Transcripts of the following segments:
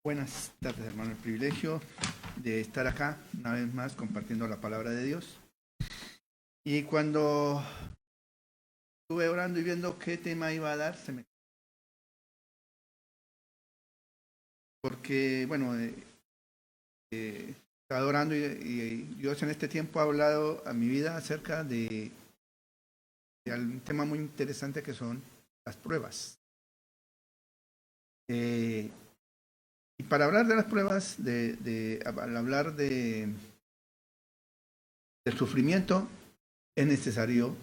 Buenas tardes, hermano. El privilegio de estar acá una vez más compartiendo la palabra de Dios. Y cuando estuve orando y viendo qué tema iba a dar, porque, bueno, estaba orando y Dios en este tiempo ha hablado a mi vida acerca de un tema muy interesante que son las pruebas. Y para hablar de las pruebas, al hablar del sufrimiento, es necesario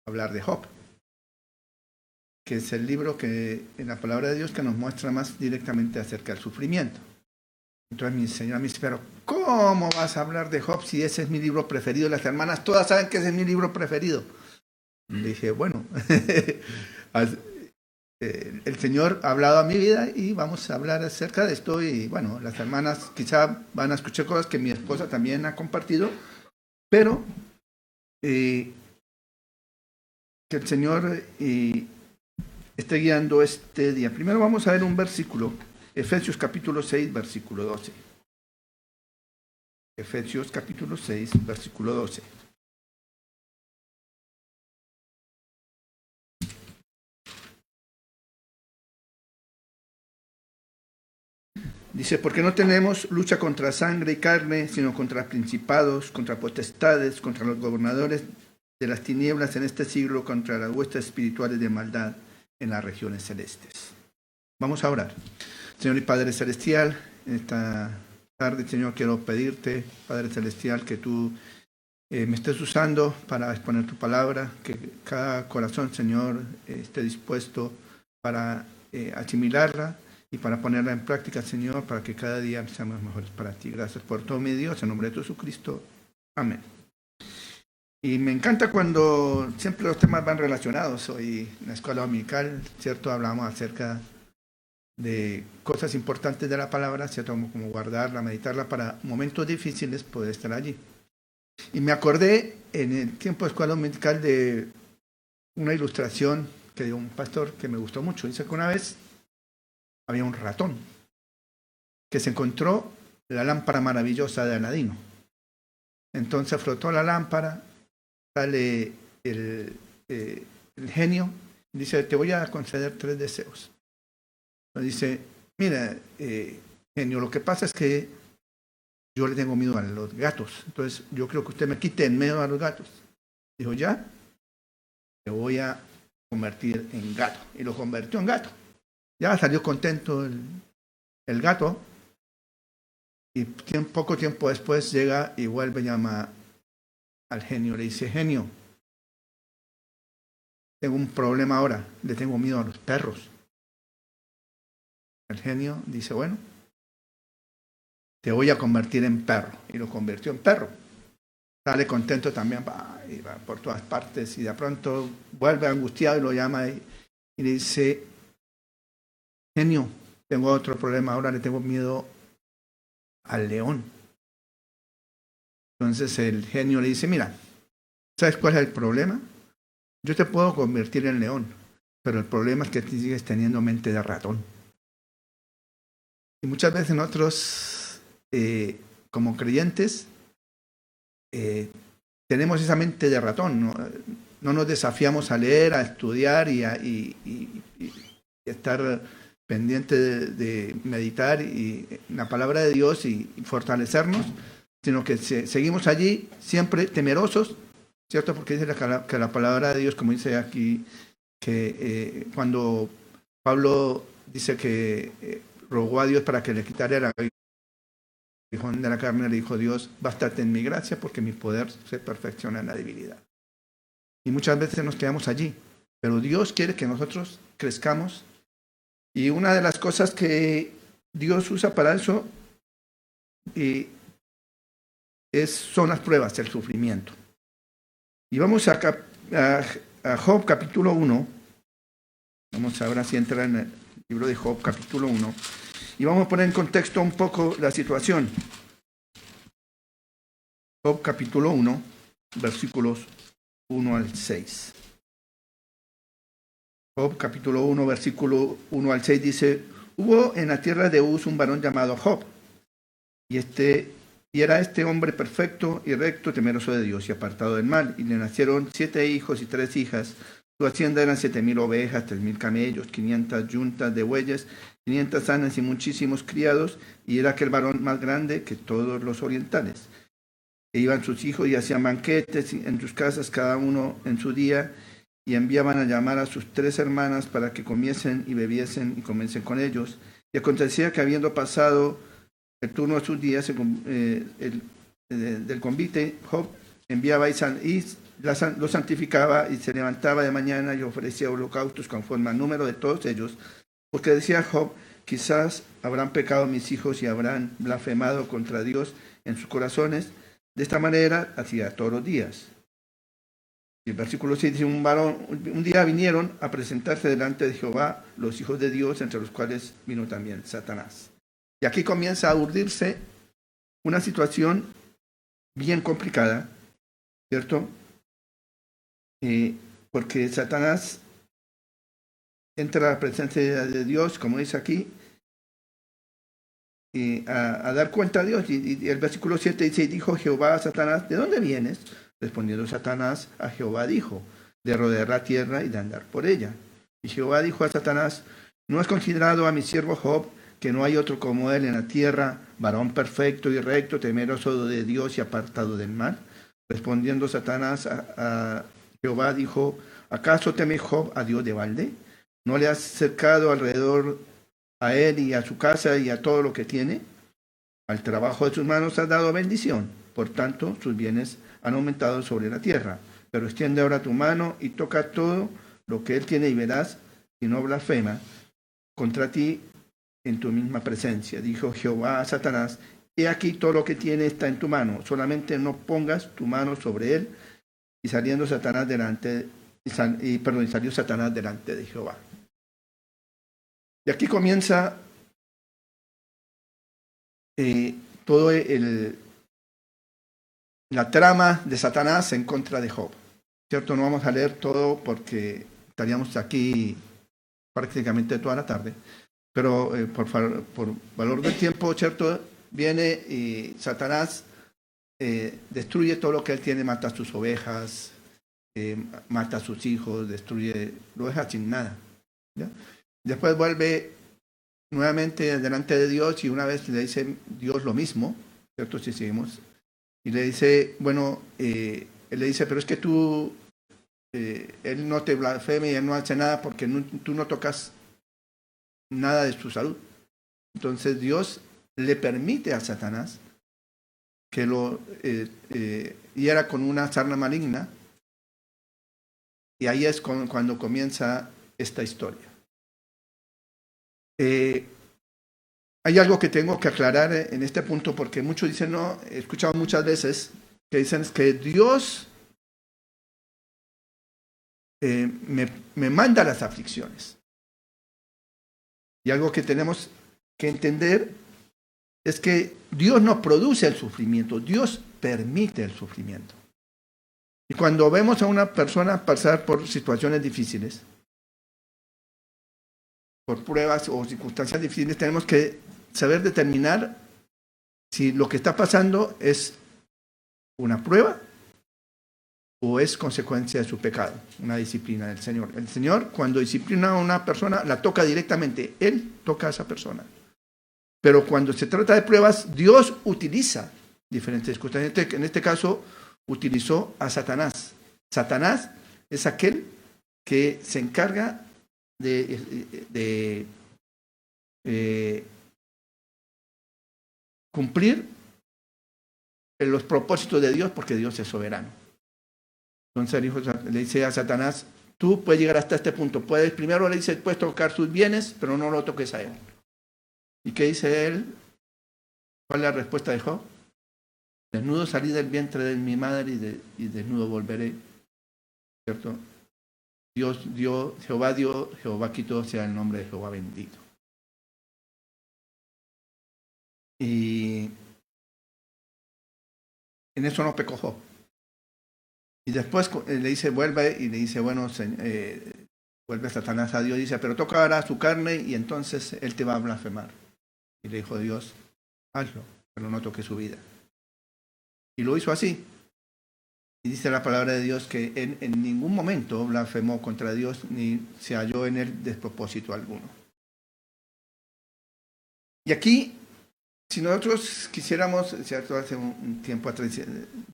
hablar de Job, que es el libro que en la palabra de Dios que nos muestra más directamente acerca del sufrimiento. Entonces mi señora me dice, pero ¿cómo vas a hablar de Job si ese es mi libro preferido? Las hermanas todas saben que ese es mi libro preferido. Le dije, bueno, el Señor ha hablado a mi vida y vamos a hablar acerca de esto. Y bueno, las hermanas quizá van a escuchar cosas que mi esposa también ha compartido, pero que el Señor esté guiando este día. Primero vamos a ver un versículo, Efesios capítulo 6, versículo 12. Efesios capítulo 6, versículo 12. Dice, porque no tenemos lucha contra sangre y carne, sino contra principados, contra potestades, contra los gobernadores de las tinieblas en este siglo, contra las huestes espirituales de maldad en las regiones celestes. Vamos a orar. Señor y Padre Celestial, en esta tarde, Señor, quiero pedirte, Padre Celestial, que tú me estés usando para exponer tu palabra, que cada corazón, Señor, esté dispuesto para asimilarla y para ponerla en práctica, Señor, para que cada día seamos mejores para ti. Gracias por todo, mi Dios, en nombre de Jesucristo. Amén. Y me encanta cuando siempre los temas van relacionados. Hoy en la escuela dominical, ¿cierto? Hablamos acerca de cosas importantes de la palabra, ¿cierto? Como guardarla, meditarla para momentos difíciles, poder estar allí. Y me acordé en el tiempo de escuela dominical de una ilustración que dio un pastor que me gustó mucho. Dice que una vez había un ratón que se encontró la lámpara maravillosa de Aladino. Entonces frotó la lámpara, sale el genio y dice, te voy a conceder 3 deseos. Dice, mira, genio, lo que pasa es que yo le tengo miedo a los gatos, entonces yo creo que usted me quite el miedo a los gatos. Dijo, ya, te voy a convertir en gato. Y lo convirtió en gato. Ya salió contento el gato. Y poco tiempo después llega y vuelve y llama al genio. Le dice, genio, tengo un problema ahora. Le tengo miedo a los perros. El genio dice, bueno, te voy a convertir en perro. Y lo convirtió en perro. Sale contento también, va por todas partes. Y de pronto vuelve angustiado y lo llama y le dice, genio, tengo otro problema, ahora le tengo miedo al león. Entonces el genio le dice, mira, ¿sabes cuál es el problema? Yo te puedo convertir en león, pero el problema es que tú sigues teniendo mente de ratón. Y muchas veces nosotros, como creyentes, tenemos esa mente de ratón, no nos desafiamos a leer, a estudiar y estar pendiente de meditar y la palabra de Dios y fortalecernos, sino que seguimos allí siempre temerosos, ¿cierto? Porque dice que la palabra de Dios, como dice aquí, que cuando Pablo dice que rogó a Dios para que le quitara el aguijón de la carne, le dijo Dios, bástate en mi gracia porque mi poder se perfecciona en la debilidad. Y muchas veces nos quedamos allí, pero Dios quiere que nosotros crezcamos. Y una de las cosas que Dios usa para eso son las pruebas, el sufrimiento. Y vamos a Job capítulo 1. Vamos ahora sí a entrar en el libro de Job capítulo 1. Y vamos a poner en contexto un poco la situación. Job capítulo 1, versículos 1 al 6. Job capítulo 1, versículo 1 al 6 dice, Hubo en la tierra de Uz un varón llamado Job, y era este hombre perfecto y recto, temeroso de Dios y apartado del mal, y le nacieron 7 hijos y 3 hijas. Su hacienda eran 7,000 ovejas, 3,000 camellos, 500 yuntas de bueyes, 500 asnas y muchísimos criados, y era aquel varón más grande que todos los orientales. E iban sus hijos y hacían banquetes en sus casas, cada uno en su día, y enviaban a llamar a sus 3 hermanas para que comiesen y bebiesen y comiesen con ellos. Y acontecía que habiendo pasado el turno de sus días del convite, Job enviaba y lo santificaba, y se levantaba de mañana y ofrecía holocaustos conforme al número de todos ellos, porque decía Job: quizás habrán pecado mis hijos y habrán blasfemado contra Dios en sus corazones. De esta manera hacía todos los días. Y el versículo 6 dice: un día vinieron a presentarse delante de Jehová los hijos de Dios, entre los cuales vino también Satanás. Y aquí comienza a urdirse una situación bien complicada, ¿cierto? Porque Satanás entra a la presencia de Dios, como dice aquí, a dar cuenta a Dios. Y el versículo 7 dice: y dijo Jehová a Satanás: ¿de dónde vienes? Respondiendo Satanás a Jehová dijo: de rodear la tierra y de andar por ella. Y Jehová dijo a Satanás: ¿no has considerado a mi siervo Job, que no hay otro como él en la tierra, varón perfecto y recto, temeroso de Dios y apartado del mal? Respondiendo Satanás a Jehová dijo: ¿acaso teme Job a Dios de balde? ¿No le has cercado alrededor a él y a su casa y a todo lo que tiene? Al trabajo de sus manos has dado bendición, por tanto sus bienes han aumentado sobre la tierra. Pero extiende ahora tu mano y toca todo lo que él tiene, y verás si no blasfema contra ti en tu misma presencia. Dijo Jehová a Satanás: he aquí todo lo que tiene está en tu mano, solamente no pongas tu mano sobre él. Y saliendo Satanás delante, salió Satanás delante de Jehová. Y aquí comienza todo la trama de Satanás en contra de Job. ¿Cierto? No vamos a leer todo porque estaríamos aquí prácticamente toda la tarde. Pero por valor del tiempo, ¿cierto? Viene y Satanás destruye todo lo que él tiene, mata a sus ovejas, mata a sus hijos, lo deja sin nada. ¿Ya? Después vuelve nuevamente delante de Dios, y una vez le dice Dios lo mismo, ¿cierto? Si seguimos, y le dice, bueno, él le dice: pero es que tú, él no te blasfeme y él no hace nada porque tú no tocas nada de su salud. Entonces Dios le permite a Satanás que lo hiera con una sarna maligna, y ahí es cuando comienza esta historia. Hay algo que tengo que aclarar en este punto, porque muchos dicen, no, he escuchado muchas veces que dicen que Dios me manda las aflicciones. Y algo que tenemos que entender es que Dios no produce el sufrimiento, Dios permite el sufrimiento. Y cuando vemos a una persona pasar por situaciones difíciles, por pruebas o circunstancias difíciles, tenemos que saber determinar si lo que está pasando es una prueba o es consecuencia de su pecado, una disciplina del Señor. El Señor, cuando disciplina a una persona, la toca directamente. Él toca a esa persona. Pero cuando se trata de pruebas, Dios utiliza diferentes circunstancias. En este caso, utilizó a Satanás. Satanás es aquel que se encarga de cumplir los propósitos de Dios, porque Dios es soberano. Entonces le dice a Satanás: tú puedes llegar hasta este punto. Primero le dice: puedes tocar sus bienes, pero no lo toques a él. ¿Y qué dice él? ¿Cuál es la respuesta de Job? Desnudo salí del vientre de mi madre y desnudo volveré. ¿Cierto? Dios dio, Jehová quitó, sea el nombre de Jehová bendito. Y en eso no pecó Job. Y después le dice, vuelve, y le dice: bueno, vuelve Satanás a Dios y dice, pero toca ahora su carne y entonces él te va a blasfemar. Y le dijo Dios, hazlo, pero no toque su vida. Y lo hizo así. Y dice la palabra de Dios que en ningún momento blasfemó contra Dios ni se halló en él despropósito alguno. Y aquí, si nosotros quisiéramos, ¿cierto? Hace un tiempo atrás,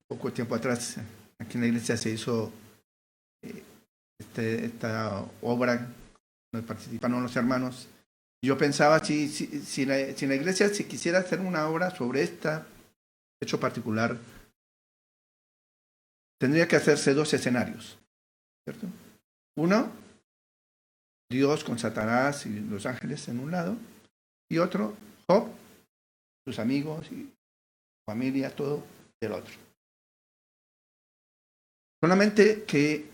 poco tiempo atrás, aquí en la iglesia se hizo esta obra donde participaron los hermanos. Yo pensaba, si la iglesia se quisiera hacer una obra sobre este hecho particular, tendría que hacerse dos escenarios, ¿cierto? Uno, Dios con Satanás y los ángeles en un lado, y otro, Job, sus amigos y familia, todo del otro. Solamente que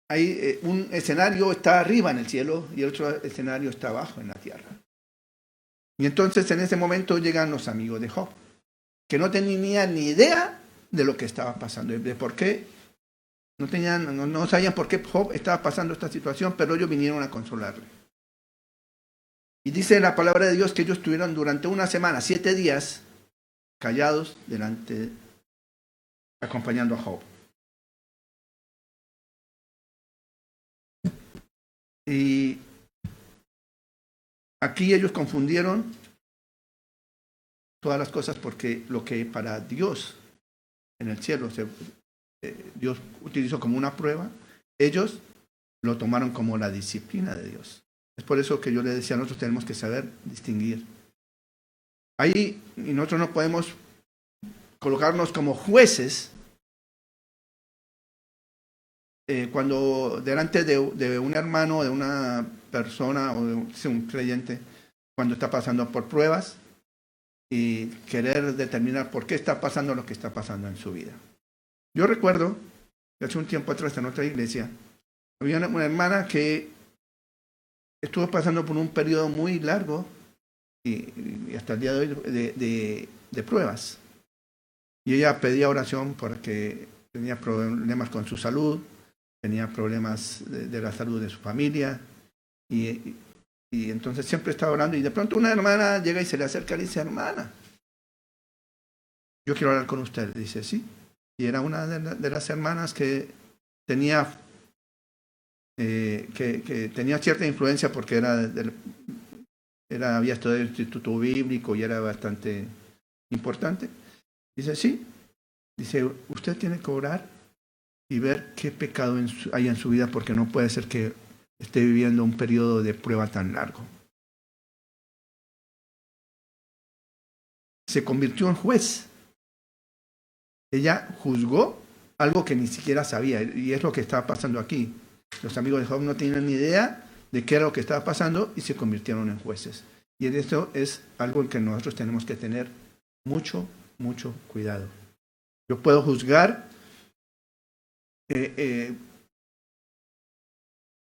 hay un escenario está arriba en el cielo y el otro escenario está abajo en la tierra. Y entonces en ese momento llegan los amigos de Job, que no tenían ni idea de lo que estaba pasando, de por qué. No sabían por qué Job estaba pasando esta situación, pero ellos vinieron a consolarle. Y dice la palabra de Dios que ellos estuvieron durante una semana, 7 días, callados acompañando a Job. Y aquí ellos confundieron todas las cosas porque lo que para Dios en el cielo Dios utilizó como una prueba, ellos lo tomaron como la disciplina de Dios. Es por eso que yo le decía, nosotros tenemos que saber distinguir. Ahí, y nosotros no podemos colocarnos como jueces cuando delante de un hermano, de una persona o de un creyente, cuando está pasando por pruebas y querer determinar por qué está pasando lo que está pasando en su vida. Yo recuerdo que hace un tiempo atrás en otra iglesia había una hermana que estuvo pasando por un periodo muy largo y hasta el día de hoy de pruebas. Y ella pedía oración porque tenía problemas con su salud, tenía problemas de la salud de su familia y entonces siempre estaba orando y de pronto una hermana llega y se le acerca y le dice, hermana, yo quiero hablar con usted. Dice, sí. Y era una de las hermanas que tenía que tenía cierta influencia porque había estudiado el Instituto Bíblico y era bastante importante. Dice, sí. Dice, usted tiene que orar y ver qué pecado hay en su vida porque no puede ser que esté viviendo un periodo de prueba tan largo. Se convirtió en juez. Ella juzgó algo que ni siquiera sabía y es lo que estaba pasando aquí. Los amigos de Job no tenían ni idea de qué era lo que estaba pasando y se convirtieron en jueces. Y esto es algo en que nosotros tenemos que tener mucho, mucho cuidado. Yo puedo juzgar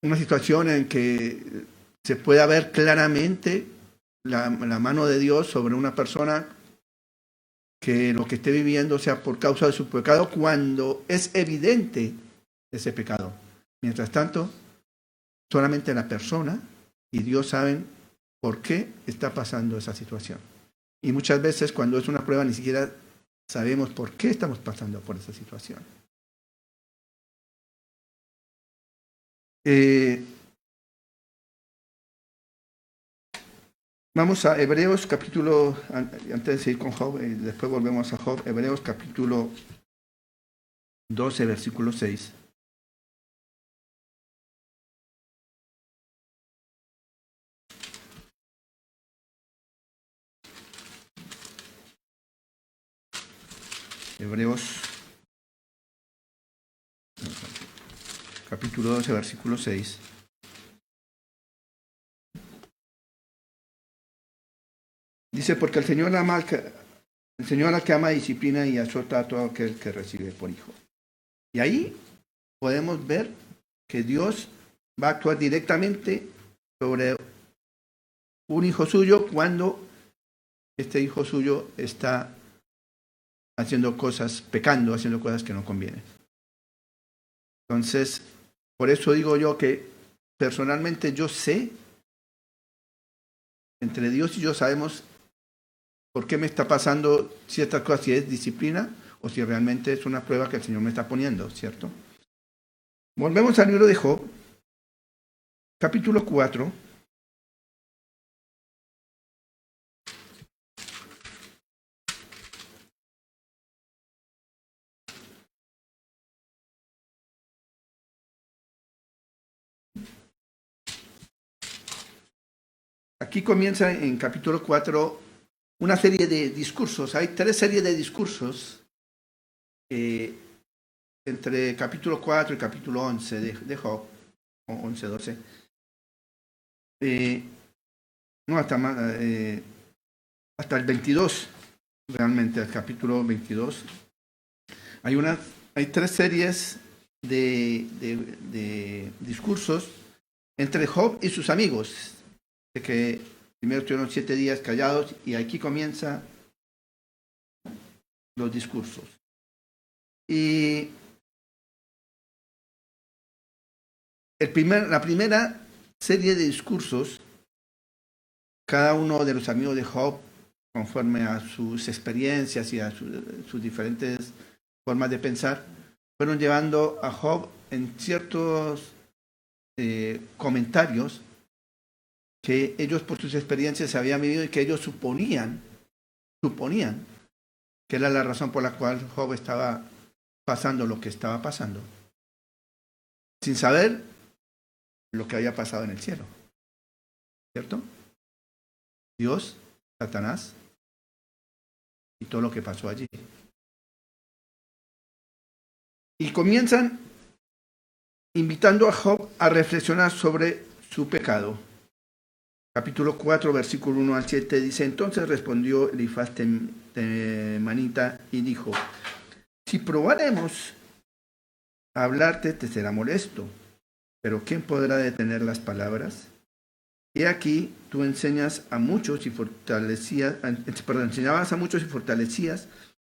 una situación en que se pueda ver claramente la mano de Dios sobre una persona que lo que esté viviendo sea por causa de su pecado cuando es evidente ese pecado. Mientras tanto, solamente la persona y Dios saben por qué está pasando esa situación. Y muchas veces cuando es una prueba ni siquiera sabemos por qué estamos pasando por esa situación. Vamos a Hebreos capítulo, antes de seguir con Job, después volvemos a Job, Hebreos capítulo 12, versículo 6. Hebreos capítulo 12, versículo 6. Dice, porque el Señor al que ama disciplina y azota a todo aquel que recibe por hijo. Y ahí podemos ver que Dios va a actuar directamente sobre un hijo suyo cuando este hijo suyo está haciendo cosas, pecando, haciendo cosas que no convienen. Entonces, Por eso digo yo que personalmente yo sé, entre Dios y yo sabemos por qué me está pasando ciertas cosas, si es disciplina o si realmente es una prueba que el Señor me está poniendo, ¿cierto? Volvemos al libro de Job, capítulo 4. Aquí comienza en capítulo 4 una serie de discursos. Hay 3 series de discursos entre capítulo 4 y capítulo 11 de Job, o 11, 12. No, hasta el 22, realmente, el capítulo 22. Hay 3 series de discursos entre Job y sus amigos, de que primero estuvieron 7 días callados y aquí comienzan los discursos. Y la primera serie de discursos, cada uno de los amigos de Job, conforme a sus experiencias y a sus diferentes formas de pensar, fueron llevando a Job en ciertos comentarios que ellos por sus experiencias habían vivido y que ellos suponían que era la razón por la cual Job estaba pasando lo que estaba pasando, sin saber lo que había pasado en el cielo, ¿cierto? Dios, Satanás y todo lo que pasó allí. Y comienzan invitando a Job a reflexionar sobre su pecado. Capítulo 4, versículo 1 al 7 dice: entonces respondió Elifaz temanita y dijo: si probaremos a hablarte, te será molesto, pero ¿quién podrá detener las palabras? He aquí, tú enseñabas a muchos y fortalecías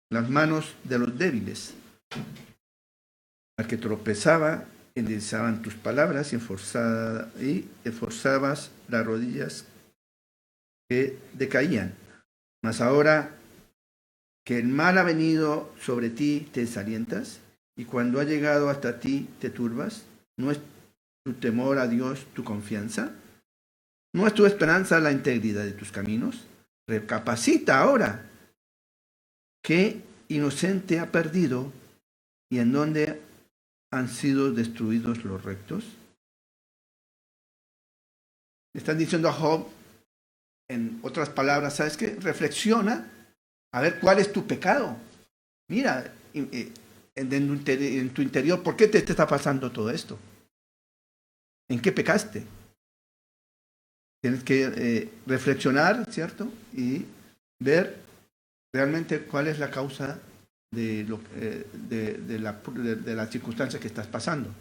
las manos de los débiles. Al que tropezaba, endilzaban tus palabras y esforzabas las rodillas que decaían. Mas ahora que el mal ha venido sobre ti, te desalientas, y cuando ha llegado hasta ti, te turbas. ¿No es tu temor a Dios tu confianza? ¿No es tu esperanza la integridad de tus caminos? Recapacita ahora. ¿Qué inocente ha perdido y en dónde han sido destruidos los rectos? Están diciendo a Job, en otras palabras, ¿sabes qué? Reflexiona a ver cuál es tu pecado. Mira, en tu interior, ¿por qué te está pasando todo esto? ¿En qué pecaste? Tienes que reflexionar, ¿cierto? Y ver realmente cuál es la causa de la circunstancia que estás pasando.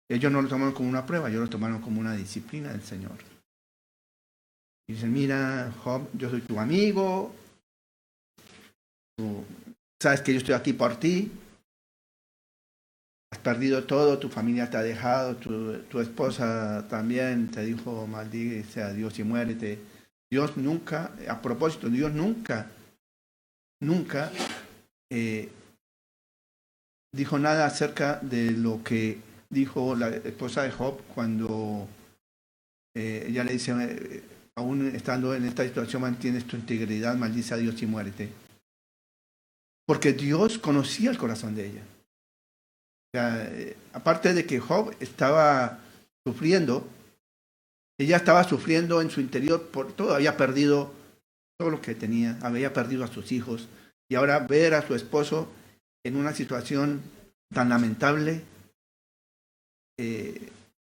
Ellos no lo tomaron como una prueba, ellos lo tomaron como una disciplina del Señor. Y dicen: mira, Job, yo soy tu amigo, tú sabes que yo estoy aquí por ti, has perdido todo, tu familia te ha dejado, tu esposa también te dijo: maldice a Dios y muérete. Dios nunca, a propósito, Dios nunca dijo nada acerca de lo que dijo la esposa de Job cuando ella le dice: aún estando en esta situación mantienes tu integridad, maldice a Dios y muérete. Porque Dios conocía el corazón de ella. O sea, aparte de que Job estaba sufriendo, ella estaba sufriendo en su interior por todo, había perdido todo lo que tenía, había perdido a sus hijos, y ahora ver a su esposo en una situación tan lamentable,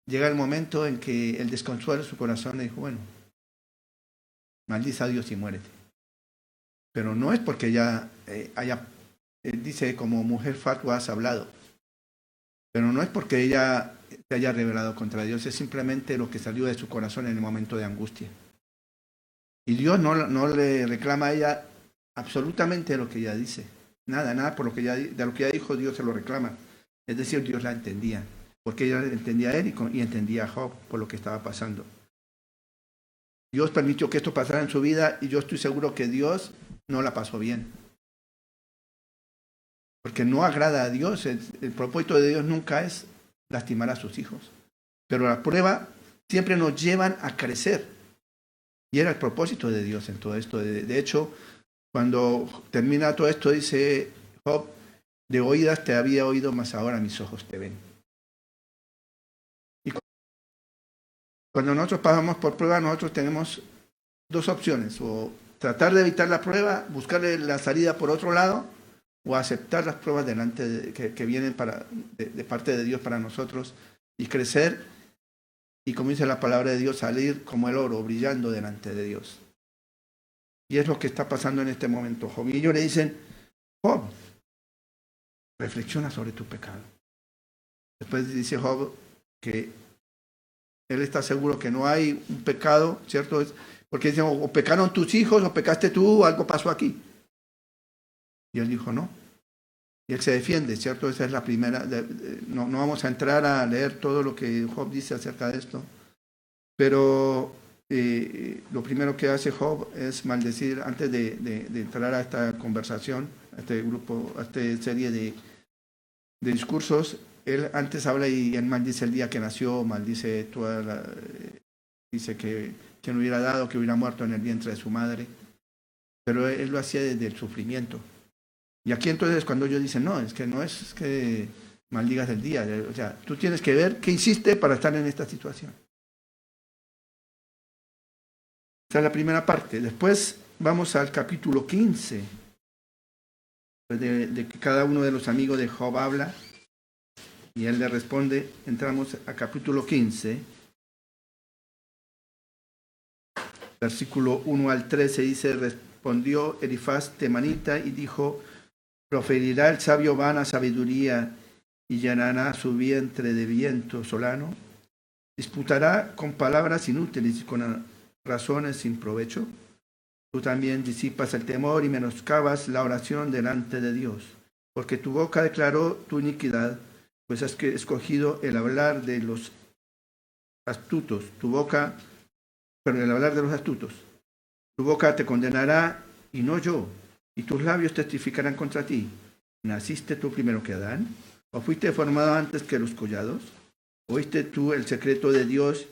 llega el momento en que el desconsuelo de su corazón le dijo: bueno, maldice a Dios y muérete. Pero no es porque ella dice: como mujer fatua has hablado. Pero no es porque ella se haya rebelado contra Dios, es simplemente lo que salió de su corazón en el momento de angustia. Y Dios no le reclama a ella absolutamente lo que ella dice. Nada por de lo que ella dijo, Dios se lo reclama. Es decir, Dios la entendía. porque ella entendía a él y entendía a Job por lo que estaba pasando. Dios permitió que esto pasara en su vida y yo estoy seguro que Dios no la pasó bien. Porque no agrada a Dios. El propósito de Dios nunca es lastimar a sus hijos. Pero la prueba siempre nos llevan a crecer. Y era el propósito de Dios en todo esto. De hecho, cuando termina todo esto, dice Job, de oídas te había oído, mas ahora mis ojos te ven. Y cuando nosotros pasamos por prueba, nosotros tenemos dos opciones. O tratar de evitar la prueba, buscarle la salida por otro lado, o aceptar las pruebas que vienen de parte de Dios para nosotros y crecer y, como dice la palabra de Dios, salir como el oro brillando delante de Dios. Y es lo que está pasando en este momento, Job. Y ellos le dicen, Job, reflexiona sobre tu pecado. Después dice Job que él está seguro que no hay un pecado, ¿cierto? Porque dicen, o pecaron tus hijos, o pecaste tú, o algo pasó aquí. Y él dijo, no. Y él se defiende, ¿cierto? Esa es la primera. No vamos a entrar a leer todo lo que Job dice acerca de esto. Pero lo primero que hace Job es maldecir, antes de entrar a esta conversación, a este grupo, a esta serie de discursos, él antes habla y él maldice el día que nació, maldice dice que no hubiera dado, que hubiera muerto en el vientre de su madre. Pero él lo hacía desde el sufrimiento. Y aquí entonces cuando ellos dicen, no, es que maldigas el día. O sea, tú tienes que ver qué hiciste para estar en esta situación. Esa es la primera parte. Después vamos al capítulo 15, de que cada uno de los amigos de Job habla y él le responde. Entramos a capítulo 15, versículo 1 al 13, dice, respondió Elifaz temanita y dijo, ¿proferirá el sabio vana sabiduría y llenará su vientre de viento solano? ¿Disputará con palabras inútiles y con razones sin provecho? Tú también disipas el temor y menoscabas la oración delante de Dios, porque tu boca declaró tu iniquidad, pues has escogido el hablar de los astutos. El hablar de los astutos. Tu boca te condenará y no yo, y tus labios testificarán contra ti. ¿Naciste tú primero que Adán? ¿O fuiste formado antes que los collados? ¿Oíste tú el secreto de Dios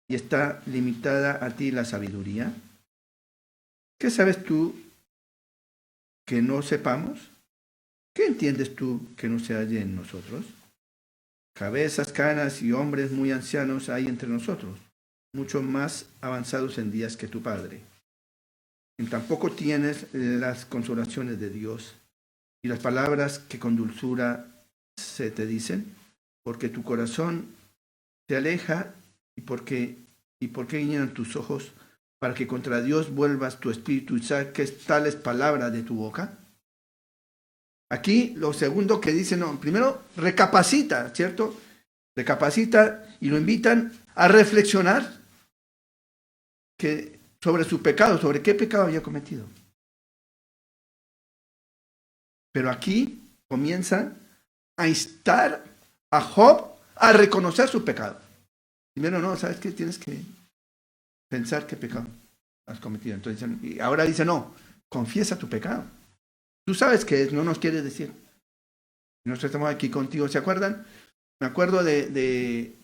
y está limitada a ti la sabiduría? ¿Qué sabes tú que no sepamos? ¿Qué entiendes tú que no se halle en nosotros? Cabezas, canas y hombres muy ancianos hay entre nosotros, mucho más avanzados en días que tu padre. Y tampoco tienes las consolaciones de Dios y las palabras que con dulzura se te dicen, porque tu corazón te aleja y porque guiñan tus ojos para que contra Dios vuelvas tu espíritu y saques tales palabras de tu boca. Aquí lo segundo que dice, no, primero recapacita, ¿cierto? Recapacita y lo invitan a reflexionar sobre su pecado, sobre qué pecado había cometido. Pero aquí comienzan a instar a Job a reconocer su pecado. Primero, no, ¿sabes qué? Tienes que pensar qué pecado has cometido. Entonces, y ahora dice, no, confiesa tu pecado. Tú sabes que no nos quiere decir. Nosotros estamos aquí contigo, ¿se acuerdan? Me acuerdo de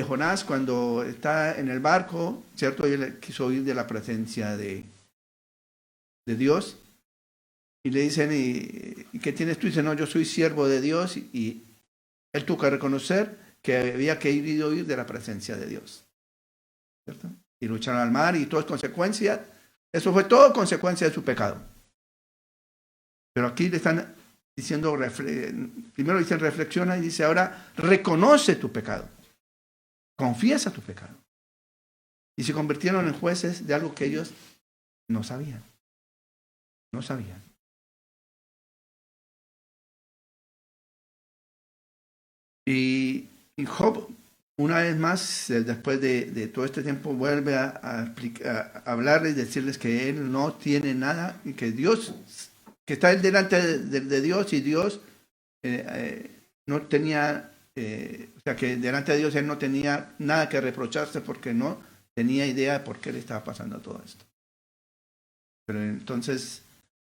Jonás cuando está en el barco, ¿cierto? Y él quiso huir de la presencia de Dios. Y le dicen, ¿y qué tienes tú? Y dice, no, yo soy siervo de Dios. Y él tuvo que reconocer que había que huir de la presencia de Dios. ¿Cierto? Y lo echaron al mar y todo es consecuencia. Eso fue todo consecuencia de su pecado. Pero aquí le están diciendo, primero dicen reflexiona y dice ahora reconoce tu pecado. Confiesa tu pecado. Y se convirtieron en jueces de algo que ellos no sabían. No sabían. Y Job, una vez más, después de todo este tiempo, vuelve a hablarles y decirles que él no tiene nada y que Dios, que está él delante de Dios y Dios no tenía o sea que delante de Dios él no tenía nada que reprocharse porque no tenía idea de por qué le estaba pasando todo esto. Pero entonces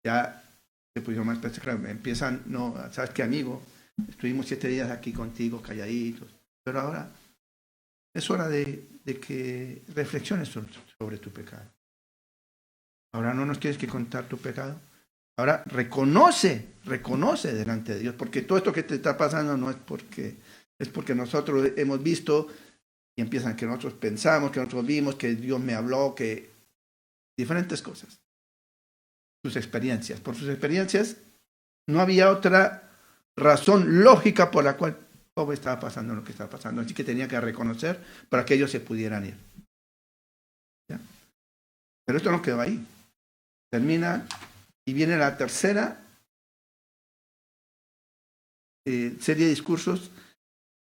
ya se pusieron más claro, empiezan, no, ¿sabes qué, amigo? Estuvimos 7 días aquí contigo, calladitos, pero ahora es hora de que reflexiones sobre tu pecado. Ahora no nos tienes que contar tu pecado. Ahora reconoce delante de Dios, porque todo esto que te está pasando no es porque nosotros hemos visto y empiezan que nosotros pensamos, que nosotros vimos, que Dios me habló, que diferentes cosas. Sus experiencias. Por sus experiencias no había otra razón lógica por la cual Job estaba pasando lo que estaba pasando. Así que tenía que reconocer para que ellos se pudieran ir. ¿Ya? Pero esto no quedó ahí. Termina y viene la tercera serie de discursos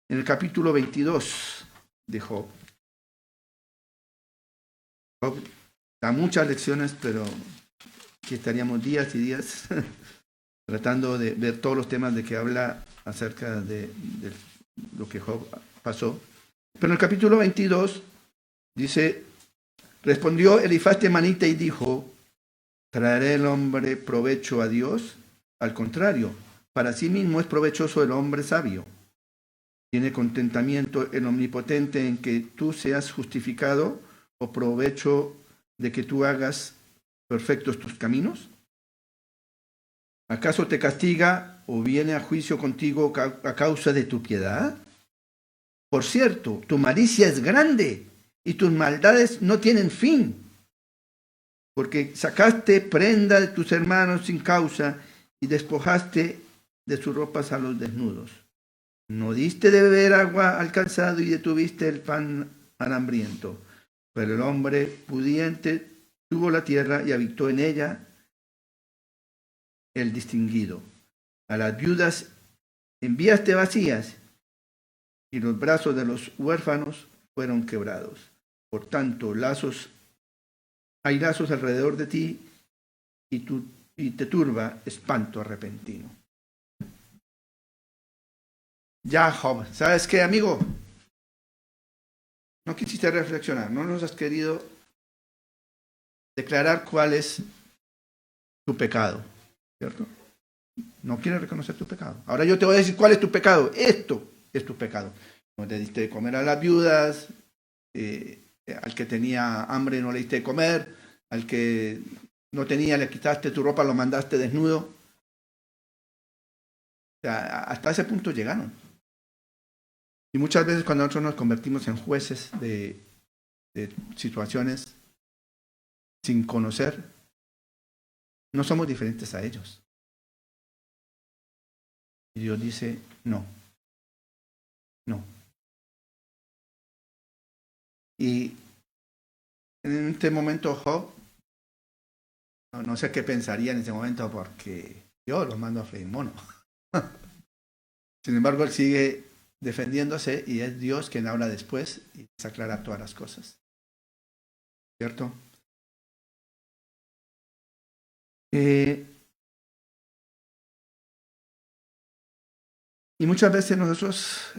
en el capítulo 22 de Job. Job da muchas lecciones, pero aquí estaríamos días y días tratando de ver todos los temas de que habla acerca de lo que Job pasó. Pero en el capítulo 22 dice, respondió Elifaz temanita y dijo, ¿traerá el hombre provecho a Dios? Al contrario, para sí mismo es provechoso el hombre sabio. ¿Tiene contentamiento el omnipotente en que tú seas justificado o provecho de que tú hagas perfectos tus caminos? ¿Acaso te castiga o viene a juicio contigo a causa de tu piedad? Por cierto, tu malicia es grande y tus maldades no tienen fin, porque sacaste prenda de tus hermanos sin causa y despojaste de sus ropas a los desnudos. No diste de beber agua al cansado y detuviste el pan al hambriento. Pero el hombre pudiente tuvo la tierra y habitó en ella el distinguido. A las viudas enviaste vacías y los brazos de los huérfanos fueron quebrados. Por tanto, hay lazos alrededor de ti y te turba espanto repentino. Ya, Job, ¿sabes qué, amigo? No quisiste reflexionar, no nos has querido declarar cuál es tu pecado, ¿cierto? No quieres reconocer tu pecado. Ahora yo te voy a decir cuál es tu pecado. Esto es tu pecado. No le diste de comer a las viudas, al que tenía hambre no le diste de comer, al que no tenía le quitaste tu ropa, lo mandaste desnudo. O sea, hasta ese punto llegaron. Y muchas veces cuando nosotros nos convertimos en jueces de situaciones sin conocer, no somos diferentes a ellos. Y Dios dice, no. Y en este momento Job, no sé qué pensaría en ese momento porque yo los mando a freír mono. Sin embargo, él sigue defendiéndose y es Dios quien habla después y se aclara todas las cosas. ¿Cierto? Y muchas veces nosotros,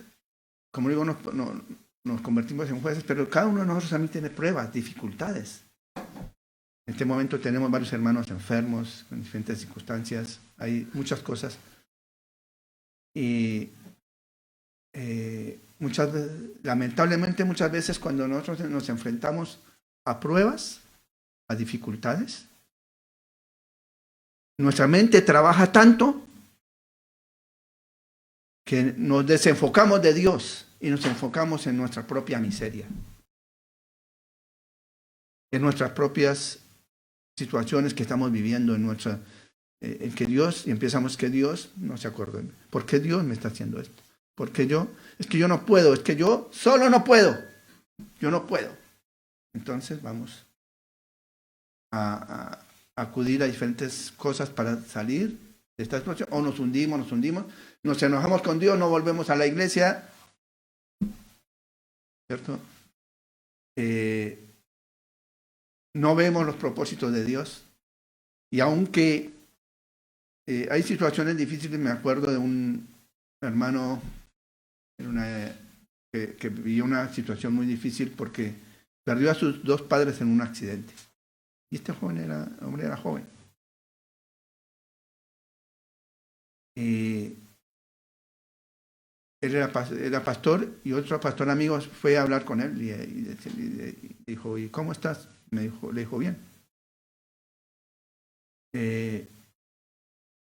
como digo, nos convertimos en jueces, pero cada uno de nosotros también tiene pruebas, dificultades. En este momento tenemos varios hermanos enfermos, en diferentes circunstancias, hay muchas cosas. Y lamentablemente muchas veces cuando nosotros nos enfrentamos a pruebas, a dificultades, nuestra mente trabaja tanto que nos desenfocamos de Dios y nos enfocamos en nuestra propia miseria, en nuestras propias situaciones que estamos viviendo, en que Dios, y empezamos que Dios no se acordó. ¿Por qué Dios me está haciendo esto? Porque es que yo no puedo, es que yo solo no puedo, yo no puedo. Entonces vamos a acudir a diferentes cosas para salir de esta situación, o nos hundimos, nos enojamos con Dios, no volvemos a la iglesia, ¿cierto? No vemos los propósitos de Dios, y aunque hay situaciones difíciles, me acuerdo de un hermano era que vivió una situación muy difícil porque perdió a sus dos padres en un accidente. Y este hombre era joven. Él era pastor y otro pastor amigo fue a hablar con él y dijo, ¿y cómo estás? Le dijo, bien.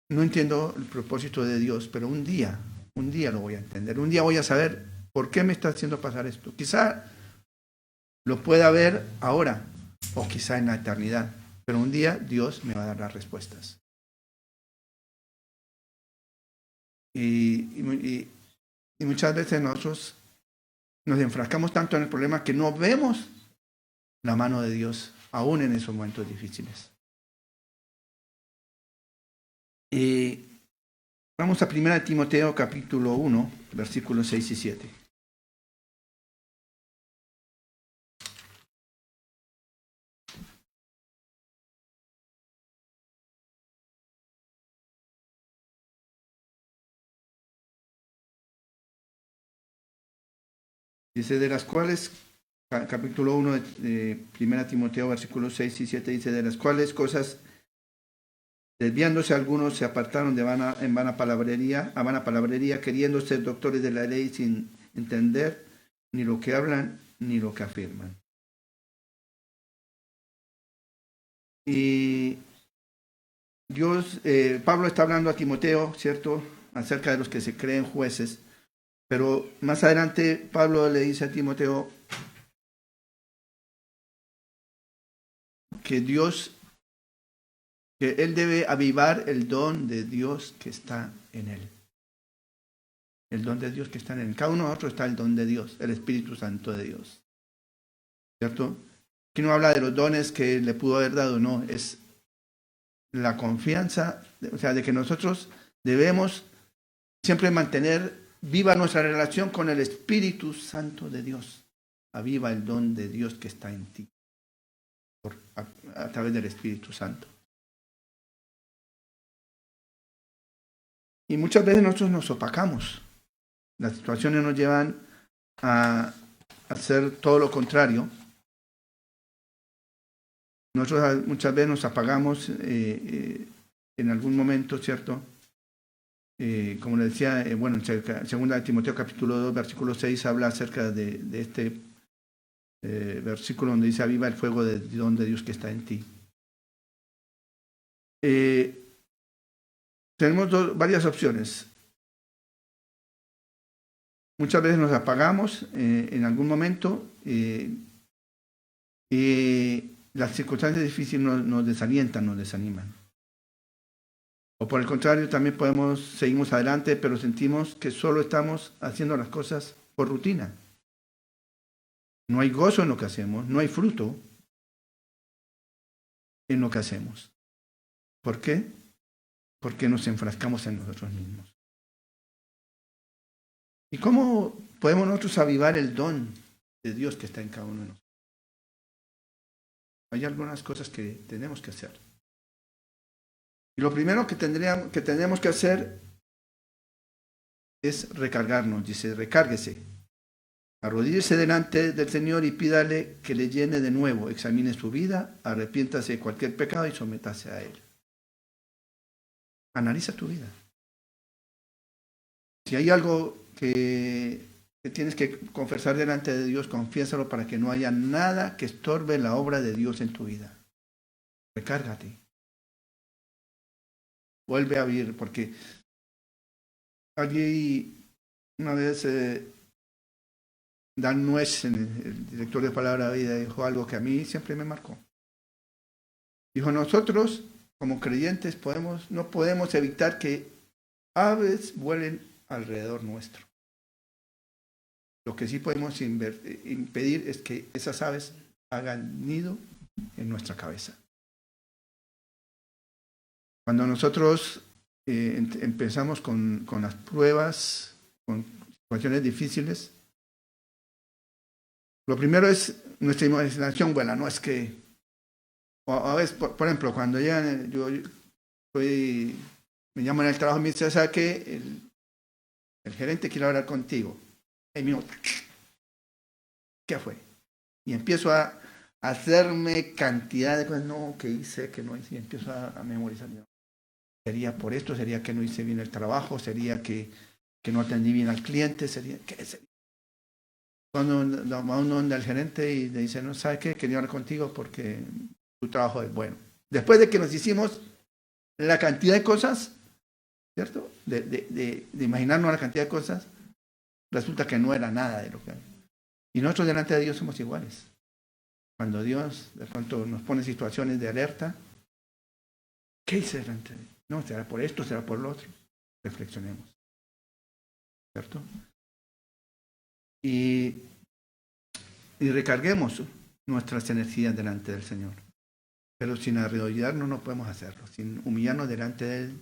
No entiendo el propósito de Dios, pero un día lo voy a entender. Un día voy a saber por qué me está haciendo pasar esto. Quizá lo pueda ver ahora o quizá en la eternidad, pero un día Dios me va a dar las respuestas. Y muchas veces nosotros nos enfrascamos tanto en el problema que no vemos la mano de Dios aún en esos momentos difíciles. Vamos a 1 Timoteo capítulo 1, versículos 6 y 7. Dice, de las cuales, capítulo 1 de 1 Timoteo, versículos 6 y 7, dice, de las cuales cosas, desviándose algunos, se apartaron en vana palabrería, queriendo ser doctores de la ley sin entender ni lo que hablan ni lo que afirman. Y Pablo está hablando a Timoteo, ¿cierto?, acerca de los que se creen jueces. Pero más adelante Pablo le dice a Timoteo que él debe avivar el don de Dios que está en él. El don de Dios que está en él. En cada uno de nosotros está el don de Dios, el Espíritu Santo de Dios. ¿Cierto? Aquí no habla de los dones que le pudo haber dado, no, es la confianza, o sea, de que nosotros debemos siempre mantener viva nuestra relación con el Espíritu Santo de Dios. Aviva el don de Dios que está en ti a través del Espíritu Santo. Y muchas veces nosotros nos opacamos. Las situaciones nos llevan a hacer todo lo contrario. Nosotros muchas veces nos apagamos en algún momento, ¿cierto? Como le decía, bueno, en 2 Timoteo capítulo 2, versículo 6 habla acerca de este versículo donde dice, aviva el fuego del don de Dios que está en ti. Tenemos varias opciones. Muchas veces nos apagamos en algún momento y las circunstancias difíciles nos desalientan, nos desaniman. O por el contrario, también seguimos adelante, pero sentimos que solo estamos haciendo las cosas por rutina. No hay gozo en lo que hacemos, no hay fruto en lo que hacemos. ¿Por qué? Porque nos enfrascamos en nosotros mismos. ¿Y cómo podemos nosotros avivar el don de Dios que está en cada uno de nosotros? Hay algunas cosas que tenemos que hacer. Y lo primero que tenemos que hacer es recargarnos. Dice, recárguese. Arrodíllese delante del Señor y pídale que le llene de nuevo. Examine su vida, arrepiéntase de cualquier pecado y sométase a Él. Analiza tu vida. Si hay algo que tienes que confesar delante de Dios, confiésalo para que no haya nada que estorbe la obra de Dios en tu vida. Recárgate. Vuelve a vivir, porque allí una vez Dan Nuez, el director de Palabra de Vida, dijo algo que a mí siempre me marcó. Dijo, nosotros como creyentes no podemos evitar que aves vuelen alrededor nuestro. Lo que sí podemos impedir es que esas aves hagan nido en nuestra cabeza. Cuando nosotros empezamos con las pruebas, con situaciones difíciles, lo primero es nuestra imaginación buena, no es que, a veces, por ejemplo, cuando llegan, me llaman al trabajo y me dicen, ¿sabes qué? El gerente quiere hablar contigo. ahí mismo, ¿qué fue? Y empiezo a hacerme cantidad de cosas, no, que hice, que no hice, y empiezo a memorizar. Sería por esto, sería que no hice bien el trabajo, sería que no atendí bien al cliente, sería, ¿qué sería? Cuando va uno donde el gerente y le dice, no, ¿sabes qué? Quería hablar contigo porque tu trabajo es bueno. Después de que nos hicimos la cantidad de cosas, ¿cierto? De imaginarnos la cantidad de cosas, resulta que no era nada de lo que hay. Y nosotros delante de Dios somos iguales. Cuando Dios de pronto nos pone situaciones de alerta, ¿qué hice delante de Dios? No, será por esto, será por lo otro. Reflexionemos, ¿cierto? Y recarguemos nuestras energías delante del Señor. Pero sin arrodillarnos no podemos hacerlo. Sin humillarnos delante de Él,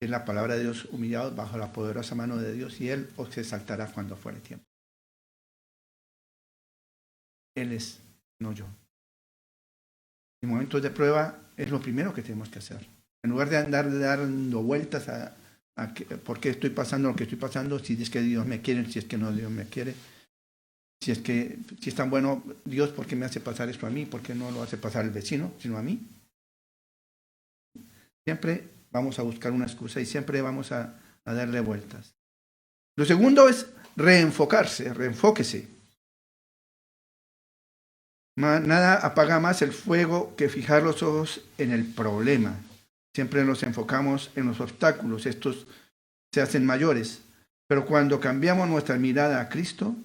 es la palabra de Dios, humillados bajo la poderosa mano de Dios, y Él os exaltará cuando fuere tiempo. Él es, no yo. En momentos de prueba es lo primero que tenemos que hacer. En lugar de andar dando vueltas a por qué estoy pasando lo que estoy pasando, si es que Dios me quiere, si es que no Dios me quiere, si es tan bueno Dios, ¿por qué me hace pasar esto a mí? ¿Por qué no lo hace pasar el vecino, sino a mí? Siempre vamos a buscar una excusa y siempre vamos a darle vueltas. Lo segundo es reenfóquese. Nada apaga más el fuego que fijar los ojos en el problema. Siempre nos enfocamos en los obstáculos, estos se hacen mayores. Pero cuando cambiamos nuestra mirada a Cristo,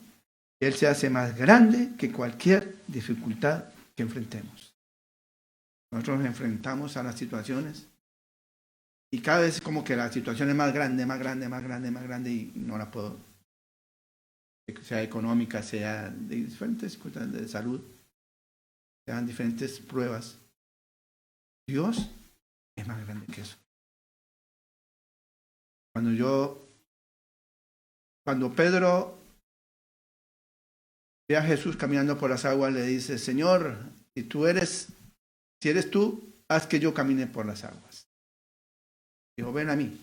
Él se hace más grande que cualquier dificultad que enfrentemos. Nosotros nos enfrentamos a las situaciones y cada vez como que la situación es más grande, más grande, más grande, más grande y no la puedo, sea económica, sea de diferentes cosas de salud, sean diferentes pruebas. Dios es más grande que eso. Cuando Pedro ve a Jesús caminando por las aguas, le dice, Señor, si eres tú, haz que yo camine por las aguas. Dijo, ven a mí,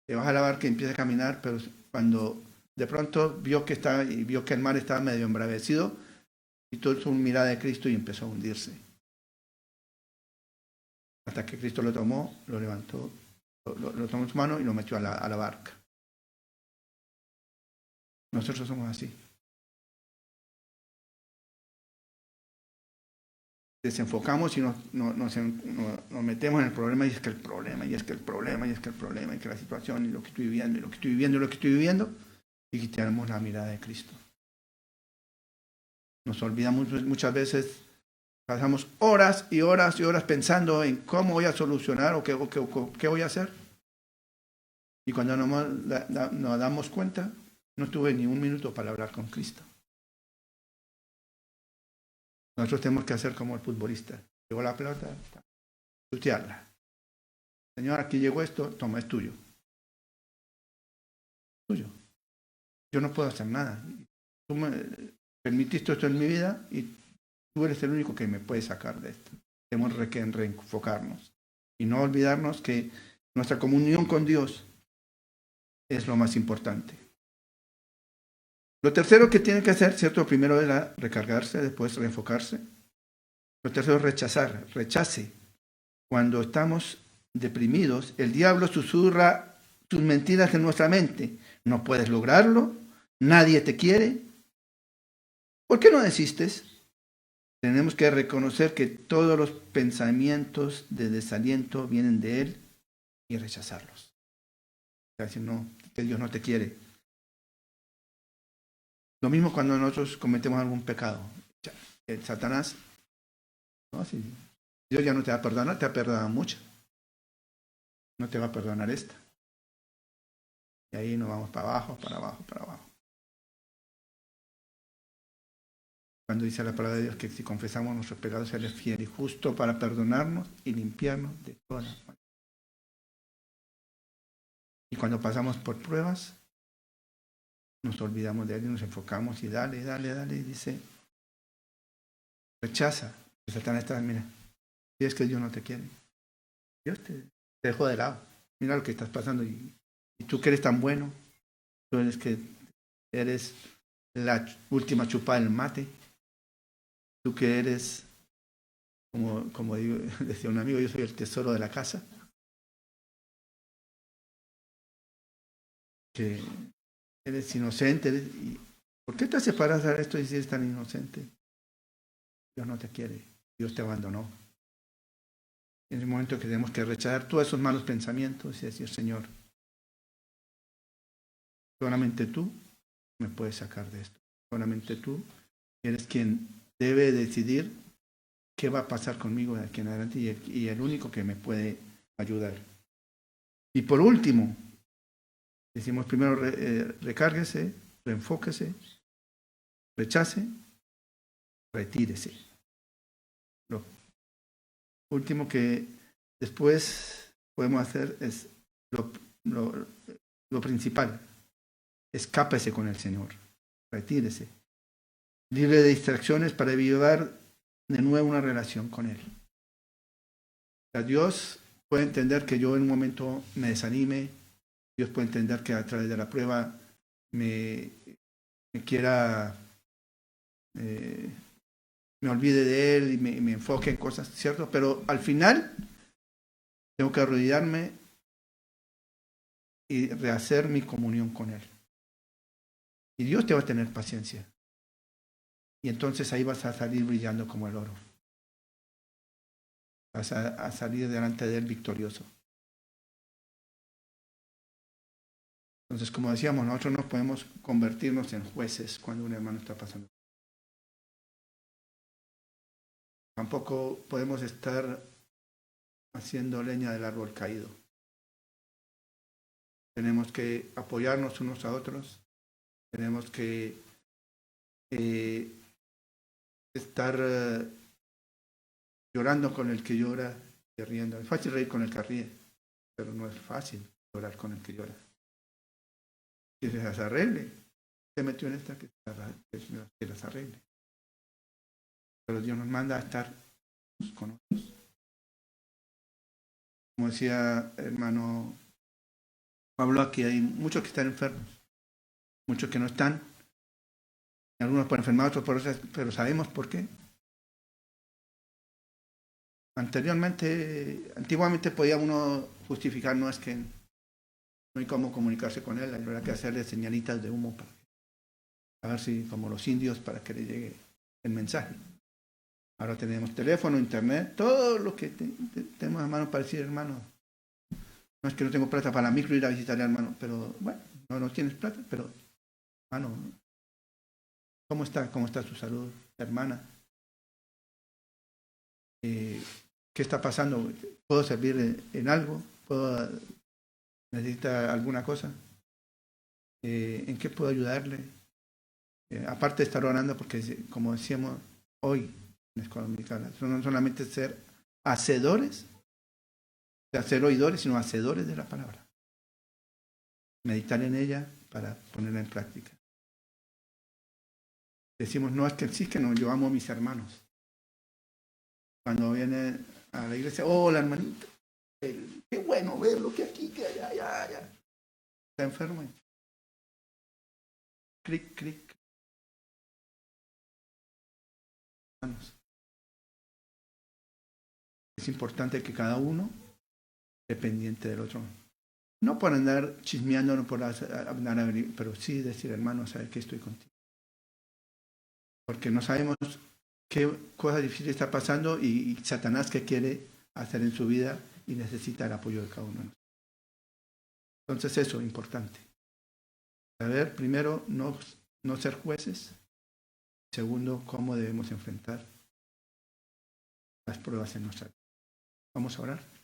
te vas a la barca y empieza a caminar, pero cuando de pronto vio que el mar estaba medio embravecido, quitó su mirada de Cristo y empezó a hundirse. Hasta que Cristo lo tomó, lo levantó, lo tomó en su mano y lo metió a la barca. Nosotros somos así. Desenfocamos y nos metemos en el problema, y es que el problema, y es que el problema, y es que el problema, y que la situación, y lo que estoy viviendo, y lo que estoy viviendo, y lo que estoy viviendo, y quitamos la mirada de Cristo. Nos olvidamos muchas veces, pasamos horas y horas y horas pensando en cómo voy a solucionar o qué voy a hacer. Y cuando nos damos cuenta, no tuve ni un minuto para hablar con Cristo. Nosotros tenemos que hacer como el futbolista. Llegó la pelota, chutearla. Señor, aquí llegó esto, toma, es tuyo. Tuyo. Yo no puedo hacer nada. Tú me permitiste esto en mi vida y tú eres el único que me puede sacar de esto. Tenemos que reenfocarnos y no olvidarnos que nuestra comunión con Dios es lo más importante. Lo tercero que tiene que hacer, ¿cierto? Primero era recargarse, después reenfocarse. Lo tercero es rechace. Cuando estamos deprimidos, el diablo susurra sus mentiras en nuestra mente. No puedes lograrlo, nadie te quiere. ¿Por qué no desistes? Tenemos que reconocer que todos los pensamientos de desaliento vienen de Él y rechazarlos. Es decir, no, que Dios no te quiere. Lo mismo cuando nosotros cometemos algún pecado. El Satanás, no, si Dios ya no te va a perdonar, te ha perdonado mucho. No te va a perdonar esta. Y ahí nos vamos para abajo, para abajo, para abajo. Cuando dice la palabra de Dios que si confesamos nuestros pecados, Él es fiel y justo para perdonarnos y limpiarnos de todas las maldades. Y cuando pasamos por pruebas, nos olvidamos de Él y nos enfocamos y dale, y dice, rechaza. El Satanás está, mira, si es que Dios no te quiere, Dios te dejó de lado. Mira lo que estás pasando y tú que eres tan bueno, tú eres la última chupada del mate. Tú que eres, como decía un amigo, yo soy el tesoro de la casa. Que eres inocente. ¿Por qué te hace para hacer esto y si eres tan inocente? Dios no te quiere. Dios te abandonó. En el momento que tenemos que rechazar todos esos malos pensamientos y decir, Señor, solamente tú me puedes sacar de esto. Solamente tú eres quien debe decidir qué va a pasar conmigo de aquí en adelante y el único que me puede ayudar. Y por último, decimos primero recárguese, reenfóquese, rechace, retírese. Lo último que después podemos hacer es lo principal. Escápese con el Señor. Retírese. Libre de distracciones para avivar de nuevo una relación con Él. O sea, Dios puede entender que yo en un momento me desanime. Dios puede entender que a través de la prueba me quiera, me olvide de Él y me enfoque en cosas, ¿cierto? Pero al final tengo que arrodillarme y rehacer mi comunión con Él. Y Dios te va a tener paciencia. Y entonces ahí vas a salir brillando como el oro. Vas a salir delante de Él victorioso. Entonces, como decíamos, nosotros no podemos convertirnos en jueces cuando un hermano está pasando. Tampoco podemos estar haciendo leña del árbol caído. Tenemos que apoyarnos unos a otros. Tenemos que estar llorando con el que llora y riendo. Es fácil reír con el que ríe, pero no es fácil llorar con el que llora. Que se las arregle. Se metió en esta, que se las arregle. Pero Dios nos manda a estar con otros. Como decía hermano Pablo, aquí hay muchos que están enfermos, muchos que no están, algunos por enfermedad, otros por otras, pero ¿sabemos por qué? Antiguamente podía uno justificar, no es que no hay cómo comunicarse con él, habrá que hacerle señalitas de humo para a ver si, como los indios, para que le llegue el mensaje. Ahora tenemos teléfono, internet, todo lo que tenemos a mano para decir, hermano. No es que no tengo plata para la micro ir a visitar al hermano, pero bueno, no tienes plata, pero hermano, ¿cómo está? ¿Cómo está su salud, hermana? ¿Qué está pasando? ¿Puedo servir en algo? ¿Necesita alguna cosa? ¿En qué puedo ayudarle? Aparte de estar orando, porque como decíamos hoy en la escuela dominical, no solamente ser hacedores, ser oidores, sino hacedores de la palabra. Meditar en ella para ponerla en práctica. Decimos, no, es que sí, que no, yo amo a mis hermanos. Cuando viene a la iglesia, hola hermanita, qué bueno verlo, que aquí, que allá, allá. Está enfermo. Cric, cric. Hermanos. Es importante que cada uno esté pendiente del otro. No por andar chismeando, no por andar, pero sí decir, hermano, sabes que estoy contigo. Porque no sabemos qué cosa difícil está pasando y Satanás qué quiere hacer en su vida y necesita el apoyo de cada uno. Entonces eso es importante. Saber, primero, no ser jueces. Segundo, cómo debemos enfrentar las pruebas en nuestra vida. Vamos a orar.